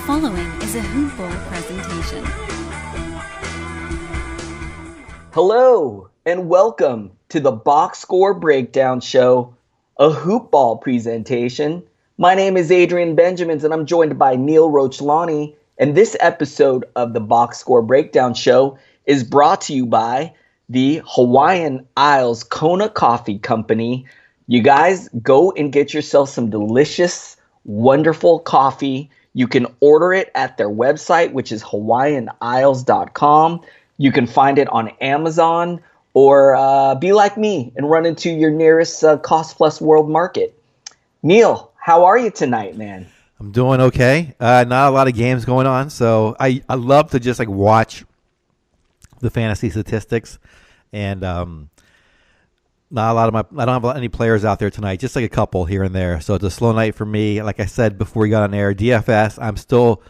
following is a Hoop Ball presentation. Hello, and welcome to the Box Score Breakdown Show, a Hoop Ball presentation. My name is Adrian Benjamins, and I'm joined by Neil Rochlani. And this episode of the Box Score Breakdown Show is brought to you by the Hawaiian Isles Kona Coffee Company. You guys go and get yourself some delicious, wonderful coffee. You can order it at their website, which is hawaiianisles.com. You can find it on Amazon, or be like me and run into your nearest Cost Plus World Market. Neil, how are you tonight, man? I'm doing okay. Not a lot of games going on, so I love to just watch the fantasy statistics, and not a lot of I don't have any players out there tonight, just a couple here and there. So it's a slow night for me. Like I said before we got on air, DFS, I'm still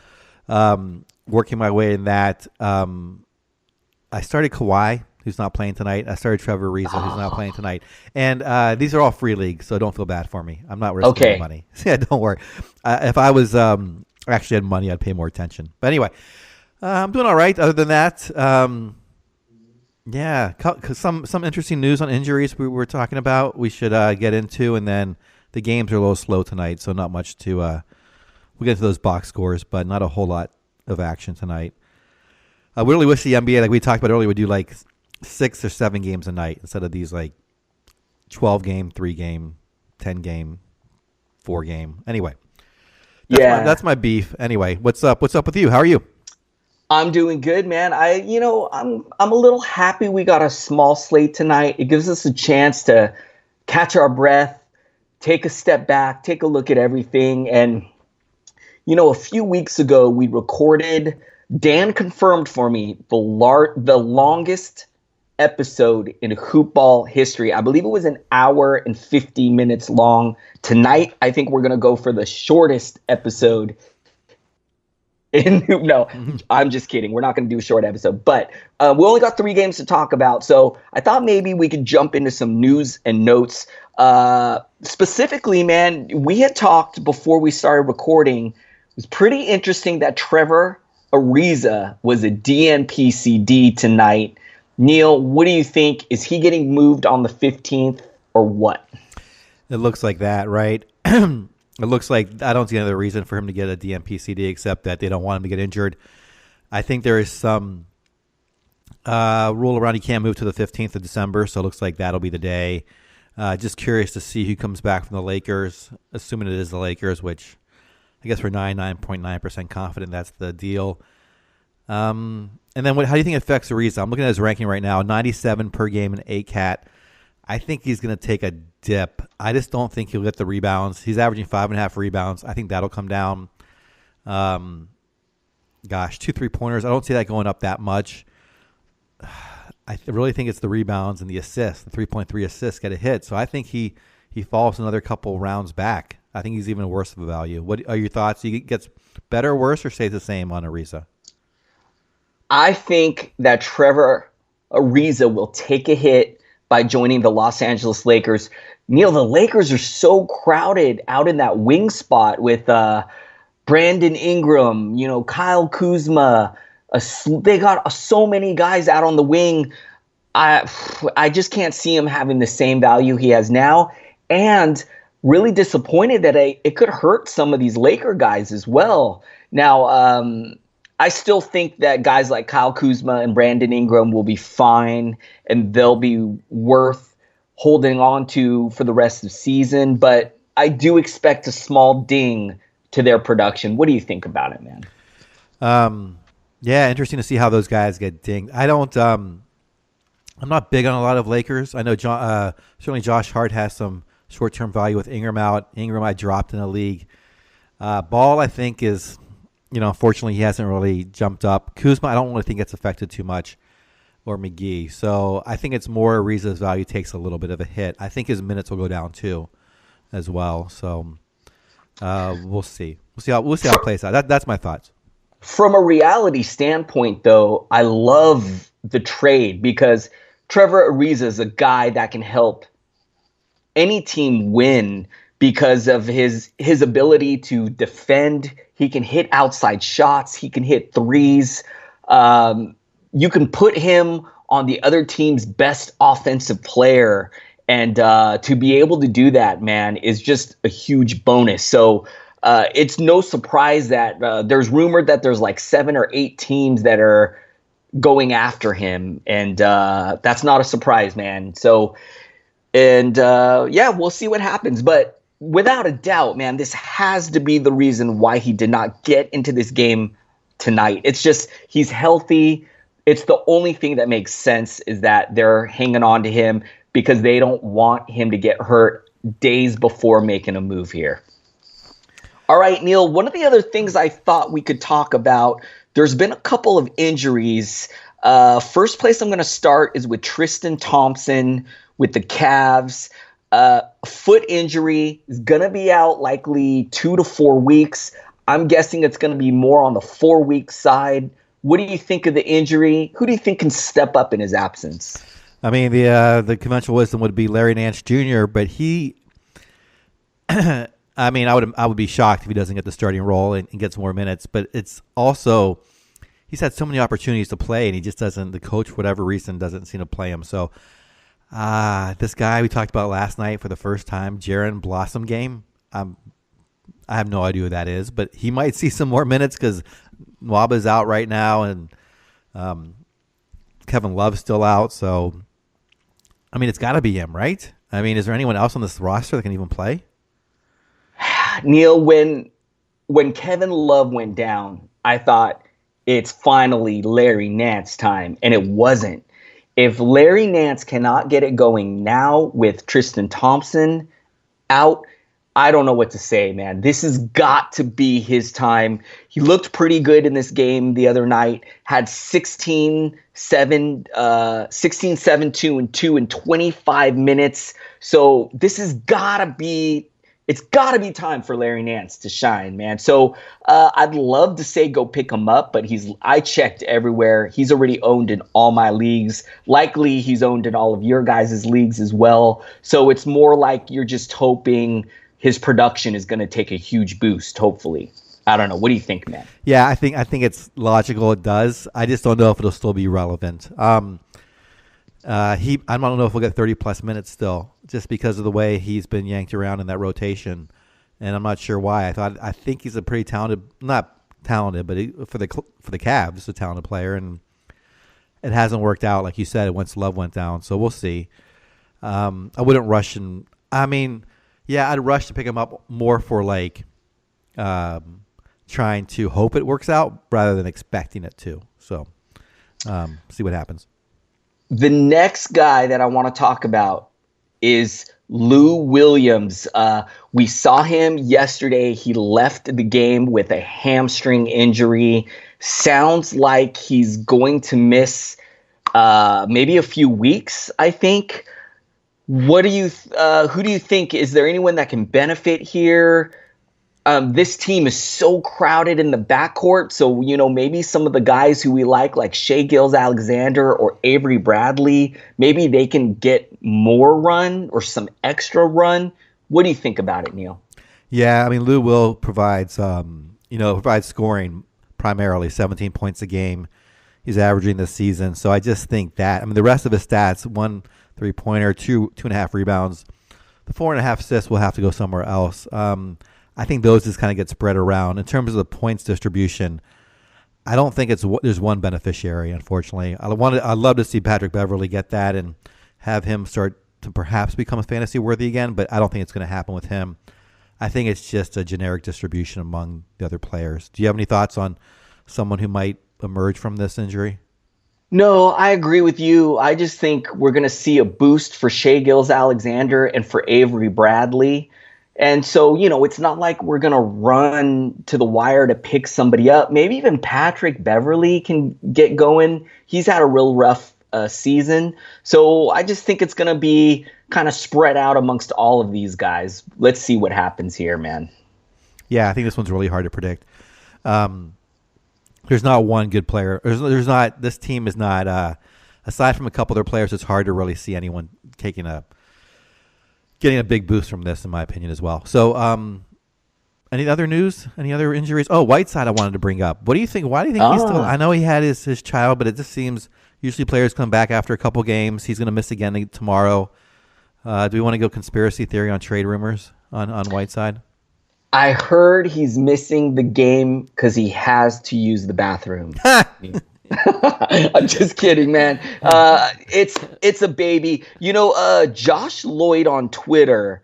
working my way in that. I started Kawhi, who's not playing tonight. I started Trevor Ariza, who's not playing tonight. And these are all free leagues, so don't feel bad for me. I'm not risking any money. Yeah, don't worry. If I was actually had money, I'd pay more attention. But anyway, I'm doing all right. Other than that, yeah, some interesting news on injuries we were talking about. We should get into, and then the games are a little slow tonight, so not much to. We'll get into those box scores, but not a whole lot of action tonight. I really wish the NBA, like we talked about earlier, would do 6 or 7 games a night instead of these 12 game, 3 game, 10 game, 4 game. Anyway, that's my beef. Anyway, what's up? What's up with you? How are you? I'm doing good, man. I'm a little happy we got a small slate tonight. It gives us a chance to catch our breath, take a step back, take a look at everything. And a few weeks ago we recorded. Dan confirmed for me the longest episode in Hoop Ball history. I believe it was an hour and 50 minutes long. Tonight, I think we're going to go for the shortest episode in Hoop. No, I'm just kidding. We're not going to do a short episode. But we only got 3 games to talk about. So I thought maybe we could jump into some news and notes. Specifically, man, we had talked before we started recording. It was pretty interesting that Trevor Ariza was a DNP-CD tonight. Neil, what do you think? Is he getting moved on the 15th or what? It looks like that, right? It looks like I don't see another reason for him to get a DNP-CD except that they don't want him to get injured. I think there is some rule around he can't move to the 15th of December, so it looks like that'll be the day. Just curious to see who comes back from the Lakers, assuming it is the Lakers, which I guess we're 99.9% confident that's the deal. And then how do you think it affects Ariza? I'm looking at his ranking right now, 97 per game in 8-cat. I think he's going to take a dip. I just don't think he'll get the rebounds. He's averaging 5.5 rebounds. I think that'll come down. 2 3-pointers. I don't see that going up that much. I really think it's the rebounds and the assists. The 3.3 assists get a hit. So I think he falls another couple rounds back. I think he's even worse of a value. What are your thoughts? He gets better or worse or stays the same on Ariza? I think that Trevor Ariza will take a hit by joining the Los Angeles Lakers. Neil, the Lakers are so crowded out in that wing spot with Brandon Ingram, Kyle Kuzma. They got so many guys out on the wing. I just can't see him having the same value he has now. And really disappointed that it could hurt some of these Laker guys as well. Now, I still think that guys like Kyle Kuzma and Brandon Ingram will be fine, and they'll be worth holding on to for the rest of the season. But I do expect a small ding to their production. What do you think about it, man? Yeah, interesting to see how those guys get dinged. I'm not big on a lot of Lakers. I know certainly Josh Hart has some short-term value with Ingram out. Ingram I dropped in the league. Ball, I think, is, unfortunately he hasn't really jumped up. Kuzma, I don't really think it's affected too much, or McGee. So I think it's more Ariza's value takes a little bit of a hit. I think his minutes will go down too as well. So we'll see. We'll see how it plays out. That's my thoughts. From a reality standpoint, though, I love the trade because Trevor Ariza is a guy that can help any team win because of his ability to defend. He can hit outside shots. He can hit threes. You can put him on the other team's best offensive player. And to be able to do that, man, is just a huge bonus. So it's no surprise that there's rumored that there's like 7 or 8 teams that are going after him. And that's not a surprise, man. So, and yeah, we'll see what happens. But without a doubt, man, this has to be the reason why he did not get into this game tonight. It's just he's healthy. It's the only thing that makes sense is that they're hanging on to him because they don't want him to get hurt days before making a move here. All right, Neil, one of the other things I thought we could talk about, there's been a couple of injuries. First place I'm going to start is with Tristan Thompson with the Cavs. Foot injury, is going to be out likely 2 to 4 weeks. I'm guessing it's going to be more on the 4-week side. What do you think of the injury? Who do you think can step up in his absence? I mean, the conventional wisdom would be Larry Nance Jr., but he, I mean, I would be shocked if he doesn't get the starting role and gets more minutes. But it's also he's had so many opportunities to play, and he just doesn't. The coach, for whatever reason, doesn't seem to play him. So this guy we talked about last night for the first time, Jaren Blossom game. I have no idea who that is, but he might see some more minutes because Nwaba's out right now, and Kevin Love's still out. So, I mean, it's got to be him, right? I mean, is there anyone else on this roster that can even play? Neil, when Kevin Love went down, I thought it's finally Larry Nance time, and it wasn't. If Larry Nance cannot get it going now with Tristan Thompson out, I don't know what to say, man. This has got to be his time. He looked pretty good in this game the other night, had 16, 7, 2, and 2 in 25 minutes. So this has got to be it's got to be time for Larry Nance to shine, man. So I'd love to say go pick him up, but I checked everywhere. He's already owned in all my leagues. Likely he's owned in all of your guys' leagues as well. So it's more like you're just hoping his production is going to take a huge boost, hopefully. I don't know. What do you think, man? Yeah, I think it's logical. It does. I just don't know if it'll still be relevant. I don't know if we'll get 30-plus minutes still, just because of the way he's been yanked around in that rotation, and I'm not sure why. I think he's a pretty talented, not talented, but for the Cavs, a talented player, and it hasn't worked out like you said once Love went down. So we'll see. I wouldn't rush, and I mean, yeah, I'd rush to pick him up more for like trying to hope it works out rather than expecting it to. So see what happens. The next guy that I want to talk about is Lou Williams. We saw him yesterday. He left the game with a hamstring injury. Sounds like he's going to miss maybe a few weeks, I think. Who do you think? Is there anyone that can benefit here? This team is so crowded in the backcourt. So, maybe some of the guys who we like Shai Gilgeous-Alexander or Avery Bradley, maybe they can get more run or some extra run. What do you think about it, Neil? Yeah, I mean, Lou will provide scoring primarily, 17 points a game. He's averaging this season. So I just think that, the rest of his stats, 1 3-pointer, 2.5 rebounds, the 4.5 assists will have to go somewhere else. I think those just kind of get spread around. In terms of the points distribution, I don't think there's one beneficiary, unfortunately. I'd love to see Patrick Beverley get that and have him start to perhaps become a fantasy worthy again, but I don't think it's going to happen with him. I think it's just a generic distribution among the other players. Do you have any thoughts on someone who might emerge from this injury? No, I agree with you. I just think we're going to see a boost for Shai Gilgeous-Alexander and for Avery Bradley. And so, it's not like we're going to run to the wire to pick somebody up. Maybe even Patrick Beverley can get going. He's had a real rough season. So I just think it's going to be kind of spread out amongst all of these guys. Let's see what happens here, man. Yeah, I think this one's really hard to predict. There's not one good player. This team is not, aside from a couple other players, it's hard to really see anyone taking a getting a big boost from this, in my opinion, as well. So, any other news? Any other injuries? Oh, Whiteside I wanted to bring up. What do you think? Why do you think he's still – I know he had his child, but it just seems usually players come back after a couple games. He's going to miss again tomorrow. Do we want to go conspiracy theory on trade rumors on Whiteside? I heard he's missing the game because he has to use the bathroom. I'm just kidding, man. It's a baby. Josh Lloyd on Twitter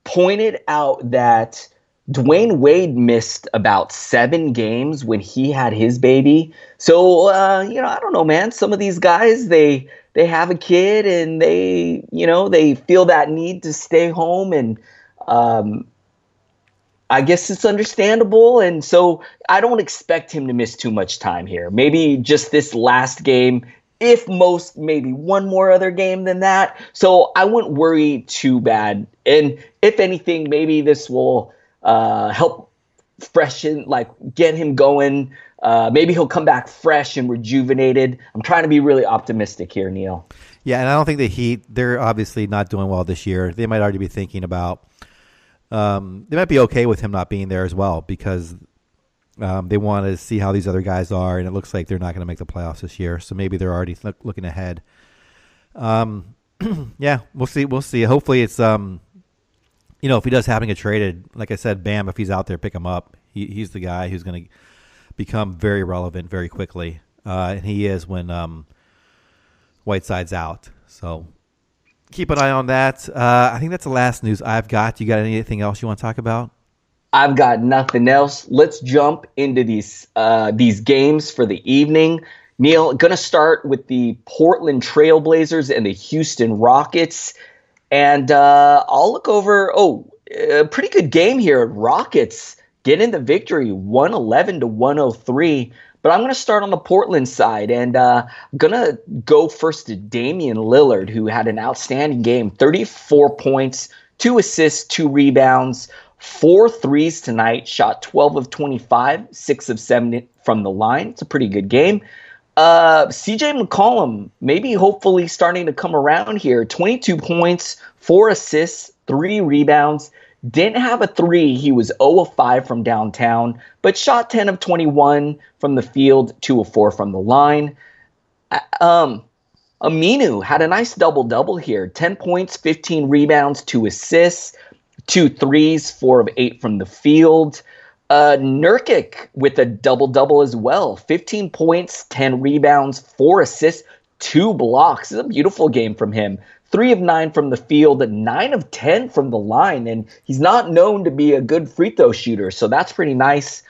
pointed out that Dwayne Wade missed about 7 games when he had his baby. So, I don't know, man. Some of these guys, they have a kid and they feel that need to stay home. And I guess it's understandable. And so I don't expect him to miss too much time here. Maybe just this last game, if most, maybe one more other game than that. So I wouldn't worry too bad. And if anything, maybe this will help freshen, get him going. Maybe he'll come back fresh and rejuvenated. I'm trying to be really optimistic here, Neil. Yeah, and I don't think the Heat, they're obviously not doing well this year. They might already be thinking about they might be okay with him not being there as well because they want to see how these other guys are, and it looks like they're not going to make the playoffs this year. So maybe they're already looking ahead. Yeah, we'll see. We'll see. Hopefully it's if he does happen to get traded, like I said, Bam, if he's out there, pick him up. He's the guy who's going to become very relevant very quickly, and he is when Whiteside's out. So keep an eye on that. I think that's the last news I've got. You got anything else you want to talk about? I've got nothing else. Let's jump into these games for the evening. Neil, going to start with the Portland Trailblazers and the Houston Rockets. And I'll look over, a pretty good game here. Rockets getting the victory, 111-103. But I'm going to start on the Portland side, and I'm going to go first to Damian Lillard, who had an outstanding game, 34 points, 2 assists, 2 rebounds, 4 threes tonight, shot 12 of 25, 6 of 7 from the line. It's a pretty good game. CJ McCollum, maybe hopefully starting to come around here. 22 points, 4 assists, 3 rebounds. Didn't have a 3. He was 0 of 5 from downtown, but shot 10 of 21 from the field, 2 of 4 from the line. Aminu had a nice double-double here. 10 points, 15 rebounds, 2 assists, 2 threes, 4 of 8 from the field. Nurkic with a double-double as well. 15 points, 10 rebounds, 4 assists, 2 blocks. It's a beautiful game from him. 3 of 9 from the field, 9 of 10 from the line. And he's not known to be a good free throw shooter, so that's pretty nice.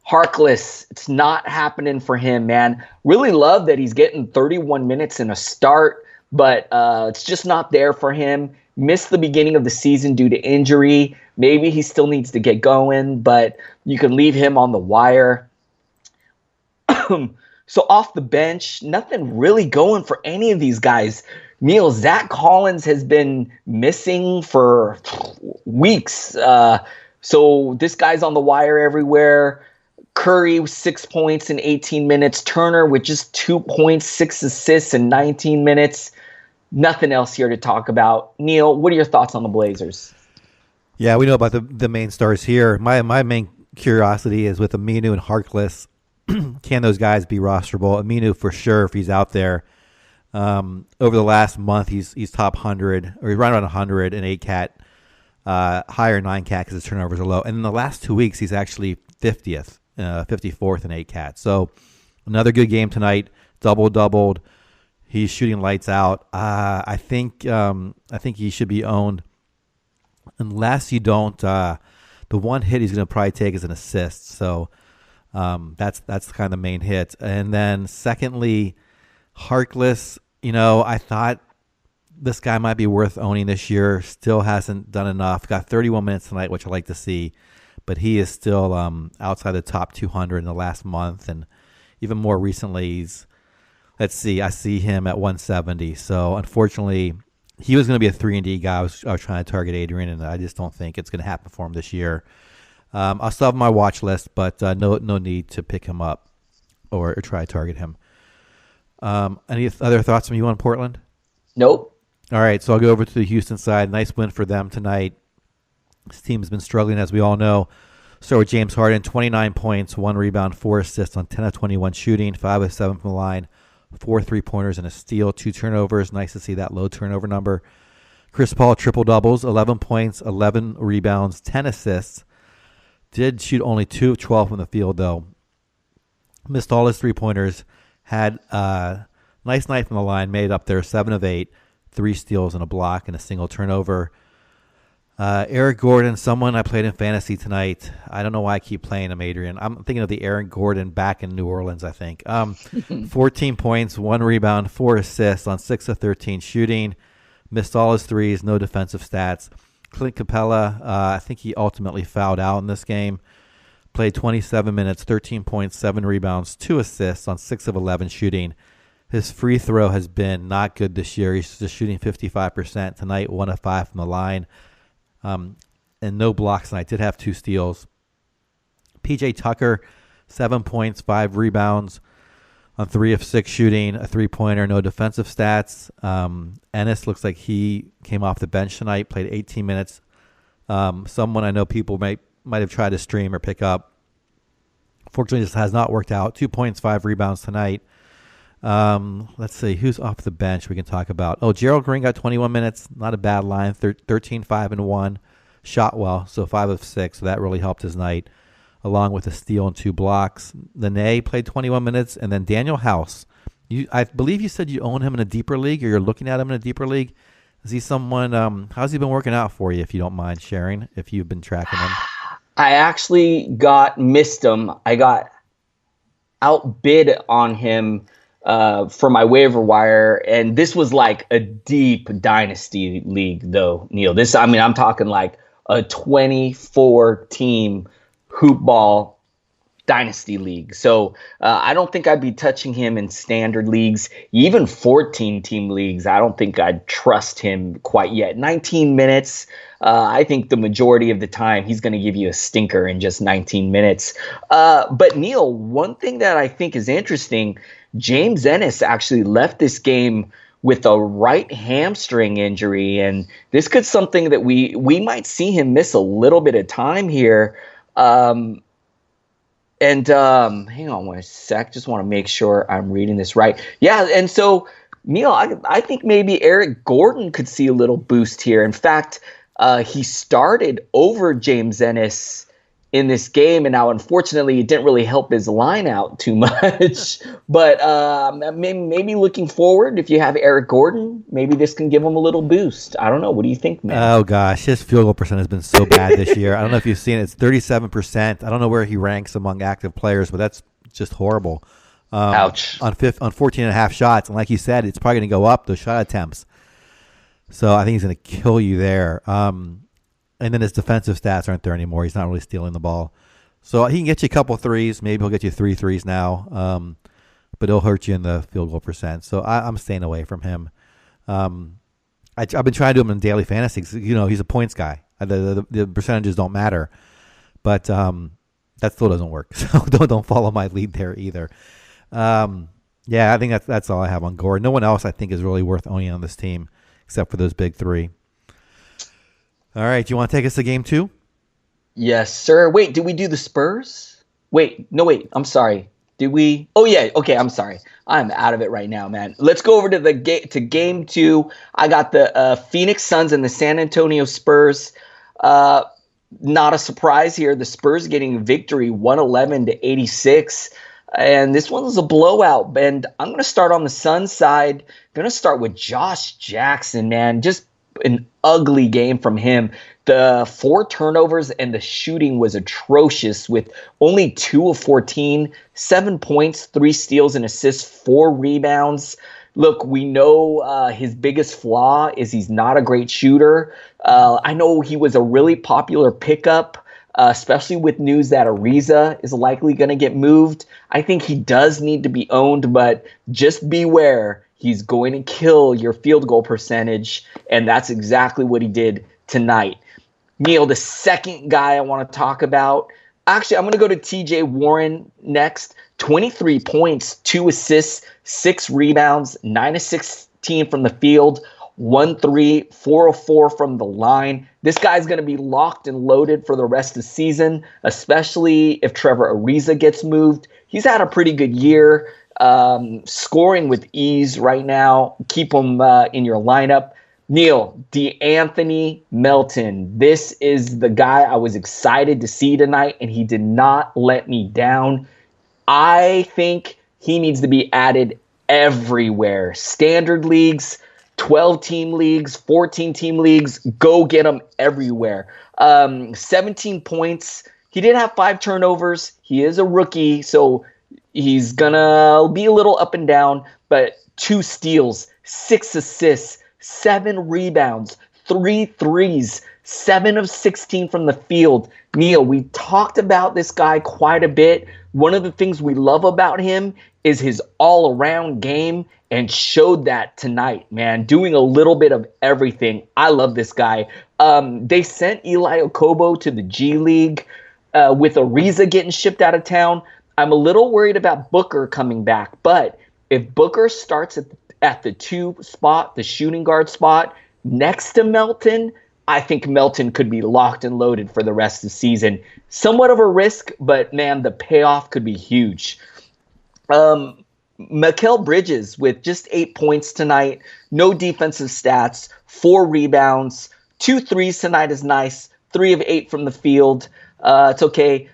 Harkless, it's not happening for him, man. Really love that he's getting 31 minutes in a start, but it's just not there for him. Missed the beginning of the season due to injury. Maybe he still needs to get going, but you can leave him on the wire. So off the bench, nothing really going for any of these guys. Neil, Zach Collins has been missing for weeks. So this guy's on the wire everywhere. Curry with 6 points in 18 minutes. Turner with just 2 points, 6 assists in 19 minutes. Nothing else here to talk about. Neil, what are your thoughts on the Blazers? Yeah, we know about the main stars here. My main curiosity is with Aminu and Harkless. Can those guys be rosterable? Aminu for sure if he's out there. Over the last month, he's top 100, or he's right around 100 in 8-cat, higher 9-cat because his turnovers are low. And in the last 2 weeks, he's actually 50th, 54th in 8-cat. So another good game tonight, doubled. He's shooting lights out. I think he should be owned unless you don't. The one hit he's going to probably take is an assist. So that's kind of the main hit. And then secondly, Harkless, I thought this guy might be worth owning this year. Still hasn't done enough. Got 31 minutes tonight, which I like to see. But he is still outside the top 200 in the last month. And even more recently, let's see, I see him at 170. So unfortunately, he was going to be a 3-and-D guy. I was trying to target Adrian, and I just don't think it's going to happen for him this year. I'll still have my watch list, but no need to pick him up or try to target him. Any other thoughts from you on Portland? Nope. All right, so I'll go over to the Houston side. Nice win for them tonight. This team's been struggling, as we all know. So with James Harden, 29 points, 1 rebound, 4 assists on 10 of 21 shooting, 5 of 7 from the line, 4 3-pointers and a steal, 2 turnovers. Nice to see that low turnover number. Chris Paul, triple-doubles, 11 points, 11 rebounds, 10 assists. Did shoot only 2 of 12 from the field, though. Missed all his 3-pointers. Had a nice night from the line, made it up there, 7 of 8, 3 steals and a block and a single turnover. Eric Gordon, someone I played in fantasy tonight. I don't know why I keep playing him, Adrian. I'm thinking of the Aaron Gordon back in New Orleans, I think. 14 points, 1 rebound, 4 assists on 6 of 13 shooting. Missed all his threes, no defensive stats. Clint Capella, I think he ultimately fouled out in this game. Played 27 minutes, 13 points, 7 rebounds, 2 assists on 6 of 11 shooting. His free throw has been not good this year. He's just shooting 55%. Tonight, 1 of 5 from the line. And no blocks tonight. Did have 2 steals. PJ Tucker, 7 points, 5 rebounds on 3 of 6 shooting, a 3-pointer, no defensive stats. Ennis looks like he came off the bench tonight, played 18 minutes. Someone I know people might have tried to stream or pick up. Fortunately, this has not worked out. 2 points, 5 rebounds tonight. Let's see, who's off the bench we can talk about. Oh, Gerald Green got 21 minutes. Not a bad line. 13, 5, and 1. Shot well, so 5 of 6. So that really helped his night, along with a steal and 2 blocks. Nene played 21 minutes. And then Daniel House. I believe you said you own him in a deeper league, or you're looking at him in a deeper league. Is he someone, how's he been working out for you, if you don't mind sharing, if you've been tracking him? I actually missed him. I got outbid on him for my waiver wire, and this was like a deep dynasty league, though, Neil. I'm talking like a 24 team hoop ball dynasty league. So I don't think I'd be touching him in standard leagues. Even 14 team leagues, I don't think I'd trust him quite yet. 19 minutes. I think the majority of the time he's going to give you a stinker in just 19 minutes. But Neil, one thing that I think is interesting, James Ennis actually left this game with a right hamstring injury, and this could something that we might see him miss a little bit of time here. Hang on one sec. Just want to make sure I'm reading this right. Yeah, and so, Neil, I think maybe Eric Gordon could see a little boost here. In fact, he started over James Ennis in this game, and now, unfortunately, it didn't really help his line out too much. But maybe looking forward, if you have Eric Gordon, maybe this can give him a little boost. I don't know. What do you think, man? Oh, gosh. His field goal percent has been so bad this year. I don't know if you've seen it. It's 37%. I don't know where he ranks among active players, but that's just horrible. Ouch. On 14 and a half shots. And like you said, it's probably going to go up, those shot attempts. So I think he's going to kill you there. And then his defensive stats aren't there anymore. He's not really stealing the ball. So he can get you a couple threes. Maybe he'll get you 3 threes now. But he'll hurt you in the field goal percent. So I'm staying away from him. I've been trying to do him in daily fantasy. He's a points guy. The percentages don't matter. But that still doesn't work. So don't follow my lead there either. I think that's all I have on Gordon. No one else I think is really worth owning on this team except for those big 3. All right, do you want to take us to game 2? Yes, sir. Wait, did we do the Spurs? Wait, I'm sorry. Did we? Oh, yeah. Okay, I'm sorry. I'm out of it right now, man. Let's go over to game 2. I got the Phoenix Suns and the San Antonio Spurs. Not a surprise here. The Spurs getting victory 111-86. And this one was a blowout. And I'm going to start on the Suns side. Going to start with Josh Jackson, man. Just an ugly game from him. The 4 turnovers and the shooting was atrocious with only 2 of 14, 7 points, 3 steals and assists, 4 rebounds. Look, we know his biggest flaw is he's not a great shooter. I know he was a really popular pickup, especially with news that Ariza is likely going to get moved. I think he does need to be owned, but just beware. He's going to kill your field goal percentage, and that's exactly what he did tonight. Neil, the second guy I want to talk about, actually, I'm going to go to TJ Warren next. 23 points, 2 assists, 6 rebounds, 9 of 16 from the field, 1-3, 4 of 4 from the line. This guy's going to be locked and loaded for the rest of the season, especially if Trevor Ariza gets moved. He's had a pretty good year, scoring with ease right now. Keep him in your lineup. Neil, DeAnthony Melton. This is the guy I was excited to see tonight, and he did not let me down. I think he needs to be added everywhere. Standard leagues, 12-team leagues, 14-team leagues, go get him everywhere. 17 points. He did have 5 turnovers. He is a rookie, so he's going to be a little up and down, but 2 steals, 6 assists, 7 rebounds, 3 threes, 7 of 16 from the field. Neil, we talked about this guy quite a bit. One of the things we love about him is his all-around game, and showed that tonight, man, doing a little bit of everything. I love this guy. They sent Eli Okobo to the G League with Ariza getting shipped out of town. I'm a little worried about Booker coming back, but if Booker starts at the 2 spot, the shooting guard spot, next to Melton, I think Melton could be locked and loaded for the rest of the season. Somewhat of a risk, but, man, the payoff could be huge. Mikal Bridges with just 8 points tonight, no defensive stats, 4 rebounds, 2 threes tonight is nice, 3 of 8 from the field. It's okay.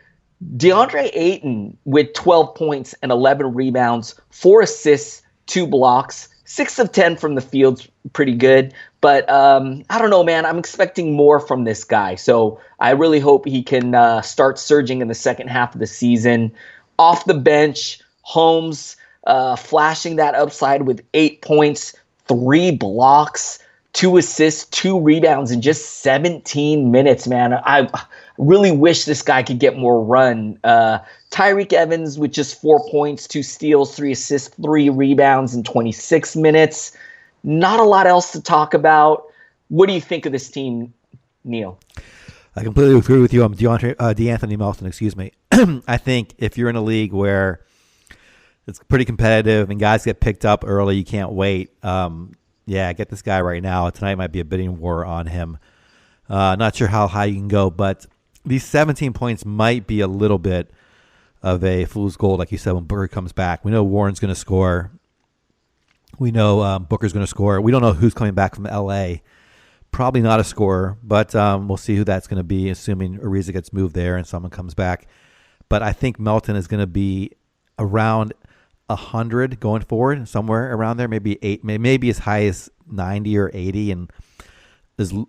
DeAndre Ayton with 12 points and 11 rebounds, 4 assists, 2 blocks, 6 of 10 from the field's pretty good. But I don't know, man. I'm expecting more from this guy. So I really hope he can start surging in the second half of the season. Off the bench, Holmes flashing that upside with 8 points, 3 blocks, 2 assists, 2 rebounds in just 17 minutes, man. I really wish this guy could get more run. Tyreek Evans with just 4 points, 2 steals, 3 assists, 3 rebounds in 26 minutes. Not a lot else to talk about. What do you think of this team, Neil? I completely agree with you on DeAnthony Melton, excuse me. I think if you're in a league where it's pretty competitive and guys get picked up early, you can't wait. Get this guy right now. Tonight might be a bidding war on him. Not sure how high you can go, but these 17 points might be a little bit of a fool's gold, like you said, when Booker comes back. We know Warren's going to score. We know Booker's going to score. We don't know who's coming back from L.A. Probably not a scorer, but we'll see who that's going to be, assuming Ariza gets moved there and someone comes back. But I think Melton is going to be around 100 going forward, somewhere around there, maybe as high as 90 or 80, and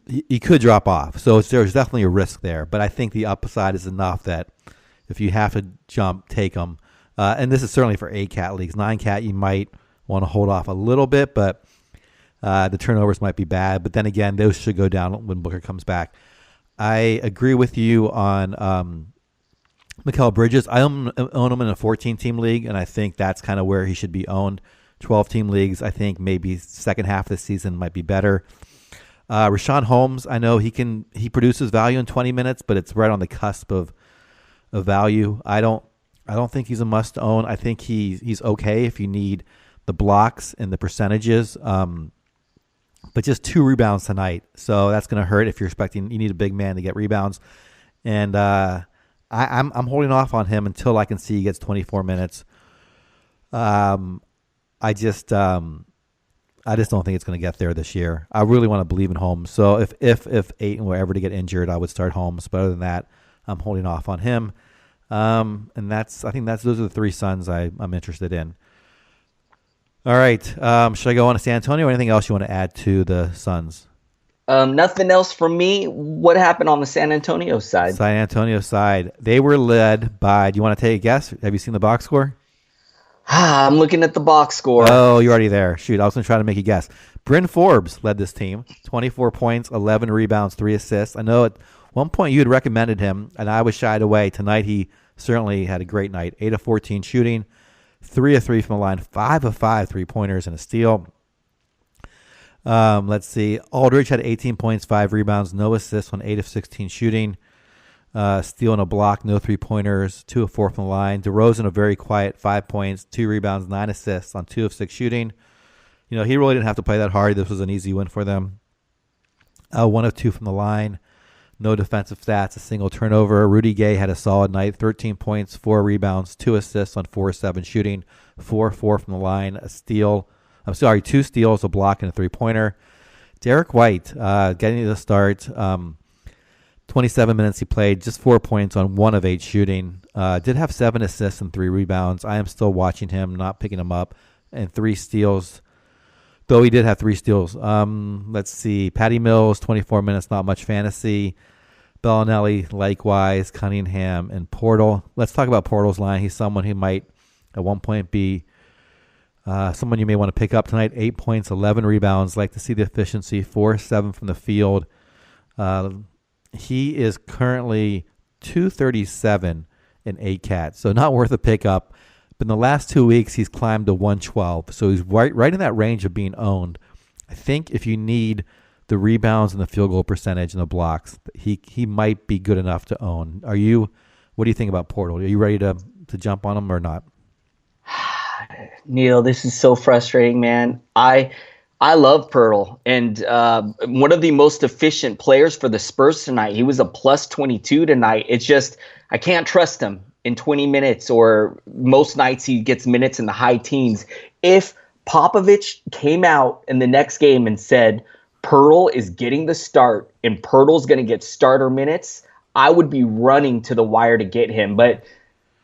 he could drop off. So there's definitely a risk there. But I think the upside is enough that if you have to jump, take them. And this is certainly for 8-cat leagues. 9-cat, you might want to hold off a little bit, but the turnovers might be bad. But then again, those should go down when Booker comes back. I agree with you on Mikal Bridges. I own him in a 14-team league, and I think that's kind of where he should be owned. 12-team leagues, I think maybe second half of the season might be better. Rashawn Holmes, I know he produces value in 20 minutes, but it's right on the cusp of value. I don't think he's a must own. I think he's okay if you need the blocks and the percentages. But just 2 rebounds tonight, so that's going to hurt if you're expecting you need a big man to get rebounds. And I'm holding off on him until I can see he gets 24 minutes. I just don't think it's going to get there this year. I really want to believe in Holmes. So if Ayton were ever to get injured, I would start Holmes. But other than that, I'm holding off on him. And those are the 3 Suns I'm interested in. All right. Should I go on to San Antonio or anything else you want to add to the Suns? Nothing else from me. What happened on the San Antonio side? San Antonio side. They were led by, do you want to take a guess? Have you seen the box score? I'm looking at the box score. Oh, you're already there. Shoot, I was going to try to make you guess. Bryn Forbes led this team. 24 points, 11 rebounds, 3 assists. I know at one point you had recommended him, and I was shied away. Tonight he certainly had a great night. 8 of 14 shooting, 3 of 3 from the line, 5 of 5 3-pointers, and a steal. Let's see. Aldridge had 18 points, 5 rebounds, no assists on 8 of 16 shooting. Steal and a block, no 3-pointers, 2 of 4 from the line. DeRozan, a very quiet 5 points, 2 rebounds, 9 assists on 2 of 6 shooting. He really didn't have to play that hard. This was an easy win for them. 1 of 2 from the line. No defensive stats, a single turnover. Rudy Gay had a solid night, 13 points, 4 rebounds, 2 assists on 4-7 shooting, 4-4 from the line, 2 steals, a block, and a three-pointer. Derek White getting to the start. 27 minutes he played, just 4 points on 1 of 8 shooting. Did have 7 assists and 3 rebounds. I am still watching him, not picking him up, and 3 steals. Though he did have 3 steals. Let's see. Patty Mills, 24 minutes, not much fantasy. Bellinelli, likewise. Cunningham and Portal. Let's talk about Portal's line. He's someone who might at one point be someone you may want to pick up tonight. 8 points, 11 rebounds. Like to see the efficiency. 4-7 from the field. He is currently 237 in ACAT, so not worth a pickup. But in the last 2 weeks, he's climbed to 112. So he's right in that range of being owned. I think if you need the rebounds and the field goal percentage and the blocks, he might be good enough to own. What do you think about Portal? Are you ready to jump on him or not? Neil, this is so frustrating, man. I love Pirtle, and one of the most efficient players for the Spurs tonight. He was a plus 22 tonight. It's just I can't trust him in 20 minutes, or most nights he gets minutes in the high teens. If Popovich came out in the next game and said Pirtle is getting the start and Pirtle's going to get starter minutes, I would be running to the wire to get him. But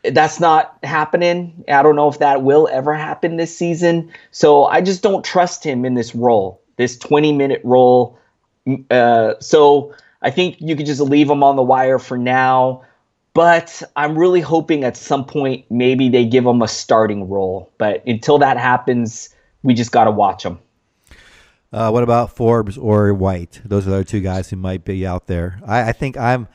that's not happening. I don't know if that will ever happen this season. So I just don't trust him in this role, this 20-minute role. So I think you could just leave him on the wire for now. But I'm really hoping at some point maybe they give him a starting role. But until that happens, we just got to watch him. What about Forbes or White? Those are the other 2 guys who might be out there. I think I'm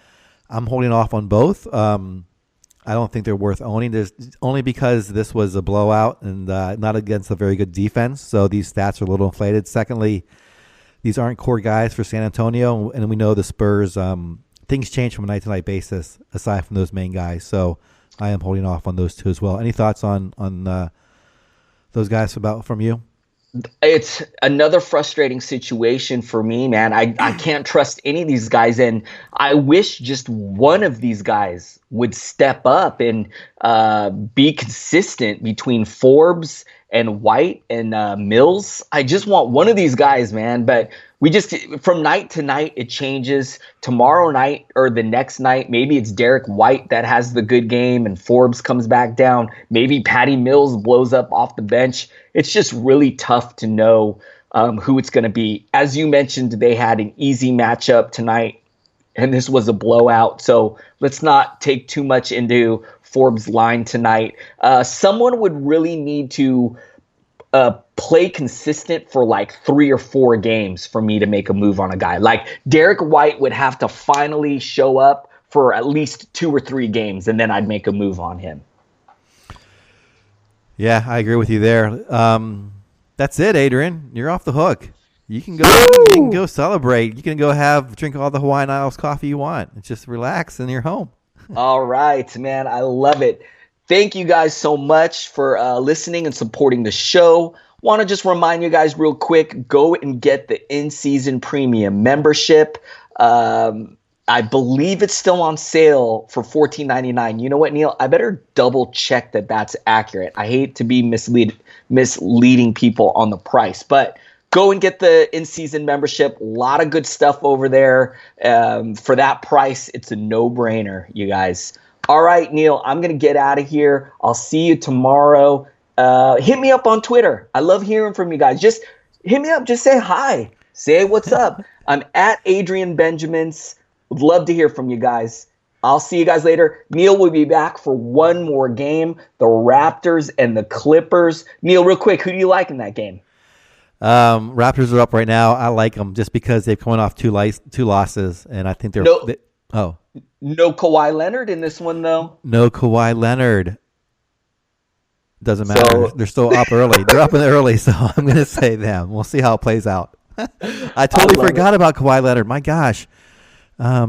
holding off on both. I don't think they're worth owning. There's only because this was a blowout and not against a very good defense. So these stats are a little inflated. Secondly, these aren't core guys for San Antonio, and we know the Spurs. Things change from a night-to-night basis aside from those main guys. So I am holding off on those 2 as well. Any thoughts on those guys from you? It's another frustrating situation for me, man. I can't trust any of these guys, and I wish just one of these guys would step up and be consistent between Forbes and White and Mills. I just want one of these guys, man. But we just, from night to night, it changes. Tomorrow night or the next night, maybe it's Derek White that has the good game and Forbes comes back down. Maybe Patty Mills blows up off the bench. It's just really tough to know who it's going to be. As you mentioned, they had an easy matchup tonight, and this was a blowout. So let's not take too much into Forbes' line tonight. Someone would really need to play consistent for like 3 or 4 games for me to make a move on a guy. Like Derek White would have to finally show up for at least 2 or 3 games, and then I'd make a move on him. Yeah, I agree with you there. That's it, Adrian. You're off the hook. You can go. You can go celebrate. You can go drink all the Hawaiian Isles coffee you want. Just relax and you're home. All right, man. I love it. Thank you guys so much for listening and supporting the show. Want to just remind you guys real quick, go and get the in-season premium membership. I believe it's still on sale for $14.99. You know what, Neil? I better double check that that's accurate. I hate to be misleading people on the price, but go and get the in-season membership. A lot of good stuff over there. For that price, it's a no-brainer, you guys. All right, Neil, I'm going to get out of here. I'll see you tomorrow. Hit me up on Twitter. I love hearing from you guys. Just hit me up. Just say hi. Say what's up. I'm at Adrian Benjamins. Would love to hear from you guys. I'll see you guys later. Neil will be back for one more game, the Raptors and the Clippers. Neil, real quick, who do you like in that game? Raptors are up right now. I like them just because they've come off two losses, and I think they're no Kawhi Leonard in this one, though. No Kawhi Leonard. Doesn't matter. So, they're still up early. They're up in the early, so I'm going to say them. We'll see how it plays out. I totally forgot about Kawhi Leonard. My gosh. I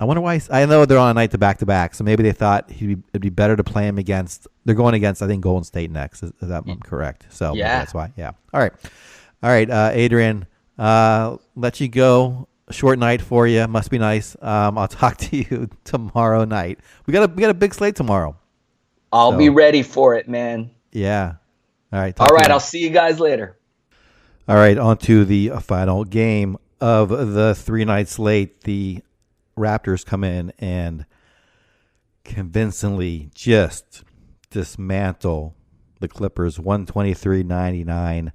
wonder why. I know they're on a night to back-to-back, so maybe they thought it'd be better to play him against. They're going against, I think, Golden State next. Is that correct? So yeah, that's why. Yeah. All right. All right, Adrian, let you go. Short night for you. Must be nice. I'll talk to you tomorrow night. We got a big slate tomorrow. I'll be ready for it, man. Yeah. All right. All right. I'll see you guys later. All right. On to the final game of the 3-night slate. The Raptors come in and convincingly just dismantle the Clippers 123-99.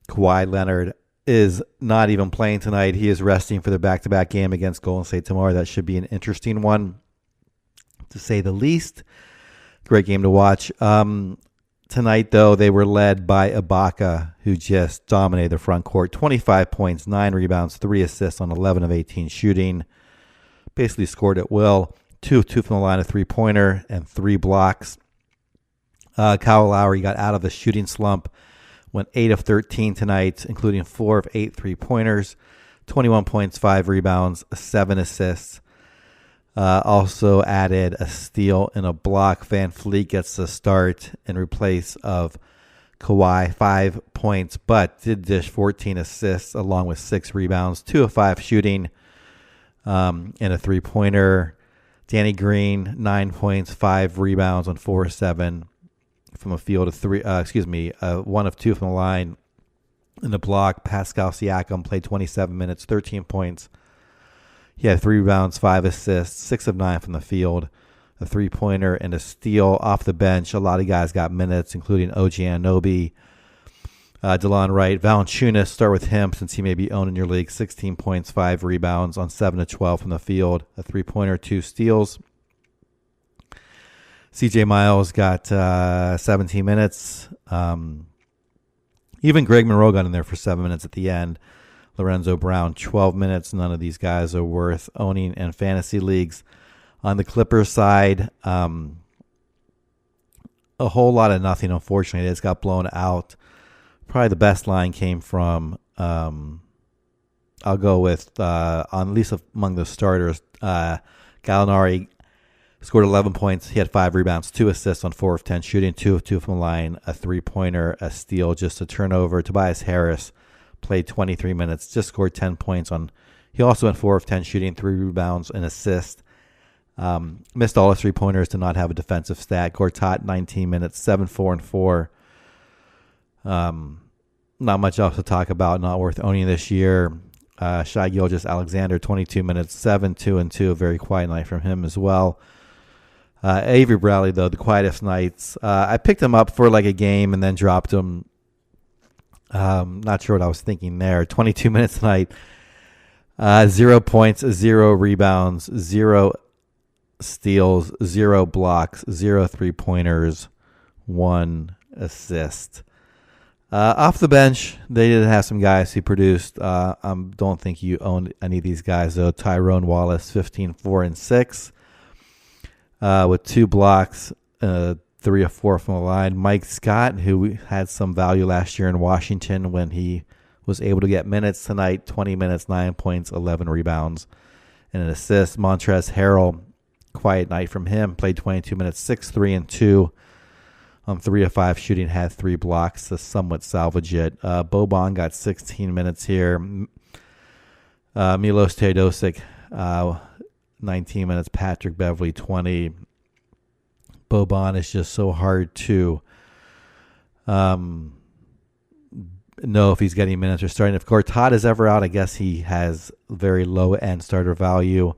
Kawhi Leonard is not even playing tonight. He is resting for the back-to-back game against Golden State tomorrow. That should be an interesting one, to say the least. Great game to watch. Tonight, though, they were led by Ibaka, who just dominated the front court. 25 points, 9 rebounds, 3 assists on 11 of 18 shooting. Basically scored at will. 2 of 2 from the line, a three-pointer, and 3 blocks. Kyle Lowry got out of the shooting slump. Went 8 of 13 tonight, including 4 of 8 three-pointers. 21 points, 5 rebounds, 7 assists. Also added a steal and a block. Van Fleet gets the start in replace of Kawhi, 5 points, but did dish 14 assists along with 6 rebounds, 2 of 5 shooting, and a three-pointer. Danny Green, 9 points, 5 rebounds on 4 of 7 from a field of 3. 1 of 2 from the line in the block. Pascal Siakam played 27 minutes, 13 points. He had 3 rebounds, 5 assists, 6 of 9 from the field, a three-pointer, and a steal off the bench. A lot of guys got minutes, including OG Anunoby, DeLon Wright, Valanciunas. Start with him since he may be owned in your league. 16 points, 5 rebounds on 7 of 12 from the field, a three-pointer, 2 steals. CJ Miles got 17 minutes. Even Greg Monroe got in there for 7 minutes at the end. Lorenzo Brown, 12 minutes. None of these guys are worth owning in fantasy leagues. On the Clippers side, a whole lot of nothing, unfortunately. They just got blown out. Probably the best line came from, I'll go with, on at least among the starters, Gallinari scored 11 points. He had 5 rebounds, 2 assists on 4 of 10 shooting, 2 of 2 from the line, a three-pointer, a steal, just a turnover. Tobias Harris played 23 minutes, just scored 10 points on. He also went 4 of 10 shooting, 3 rebounds, an assist. Missed all his 3-pointers, did not have a defensive stat. Gortat, 19 minutes, 7, 4, and 4. Not much else to talk about, not worth owning this year. Shai Gilgeous-Alexander, 22 minutes, 7, 2, and 2. A very quiet night from him as well. Avery Bradley, though, the quietest nights. I picked him up for like a game and then dropped him. Not sure what I was thinking there. 22 minutes tonight. 0 points, 0 rebounds, 0 steals, 0 blocks, 0 three-pointers, 1 assist. Off the bench, they did have some guys who produced. Don't think you owned any of these guys, though. Tyrone Wallace, 15, 4, and 6. With 2 blocks, 3 of 4 from the line. Mike Scott, who had some value last year in Washington when he was able to get minutes tonight, 20 minutes, 9 points, 11 rebounds, and an assist. Montrezl Harrell, quiet night from him, played 22 minutes, 6, 3, and 2 on 3 of 5 shooting, had 3 blocks to somewhat salvage it. Boban got 16 minutes here. Milos Teodosic, 19 minutes. Patrick Beverley, 20. Boban is just so hard to know if he's getting minutes or starting. If Gortat is ever out, I guess he has very low-end starter value.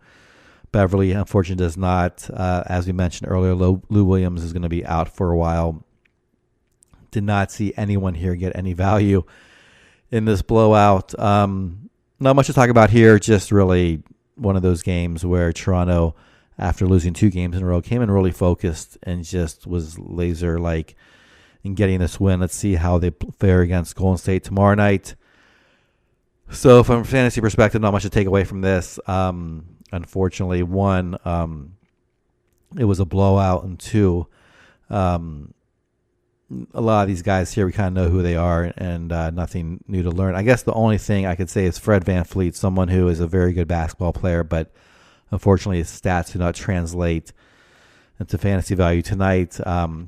Beverly, unfortunately, does not. As we mentioned earlier, Lou Williams is going to be out for a while. Did not see anyone here get any value in this blowout. Not much to talk about here, just really one of those games where Toronto, after losing 2 games in a row, came in really focused and just was laser-like in getting this win. Let's see how they fare against Golden State tomorrow night. So from a fantasy perspective, not much to take away from this. Unfortunately, 1, it was a blowout, and 2, a lot of these guys here, we kind of know who they are, and nothing new to learn. I guess the only thing I could say is Fred VanVleet, someone who is a very good basketball player, but unfortunately his stats do not translate into fantasy value tonight.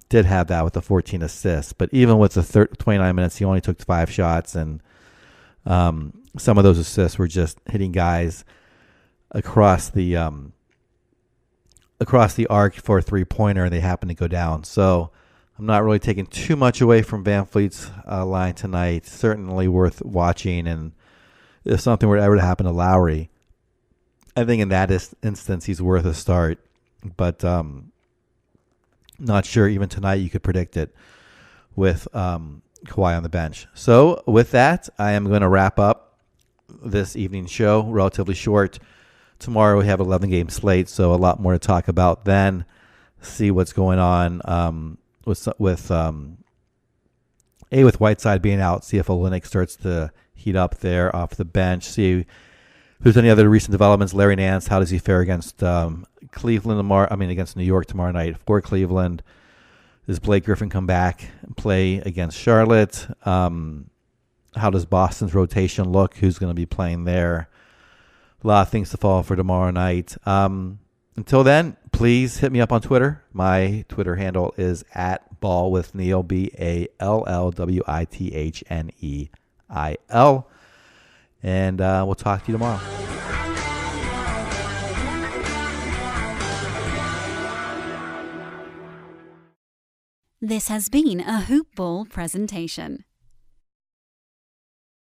Did have that with the 14 assists, but even with the 29 minutes, he only took 5 shots, and some of those assists were just hitting guys across the arc for a 3-pointer, and they happened to go down. So I'm not really taking too much away from Van Fleet's line tonight. Certainly worth watching, and if something were ever to happen to Lowry, I think in that instance he's worth a start. But not sure even tonight you could predict it with Kawhi on the bench. So with that, I am going to wrap up this evening's show. Relatively short. Tomorrow we have 11-game slate, so a lot more to talk about then. See what's going on with Whiteside being out. See if Olynyk starts to heat up there off the bench. See if there's any other recent developments. Larry Nance, how does he fare against against New York tomorrow night for Cleveland? Does Blake Griffin come back and play against Charlotte? How does Boston's rotation look? Who's going to be playing there? A lot of things to follow for tomorrow night. Until then, please hit me up on Twitter. My Twitter handle is @ballwithneil, BALLWITHNEIL. And we'll talk to you tomorrow. This has been a Hoop Ball presentation.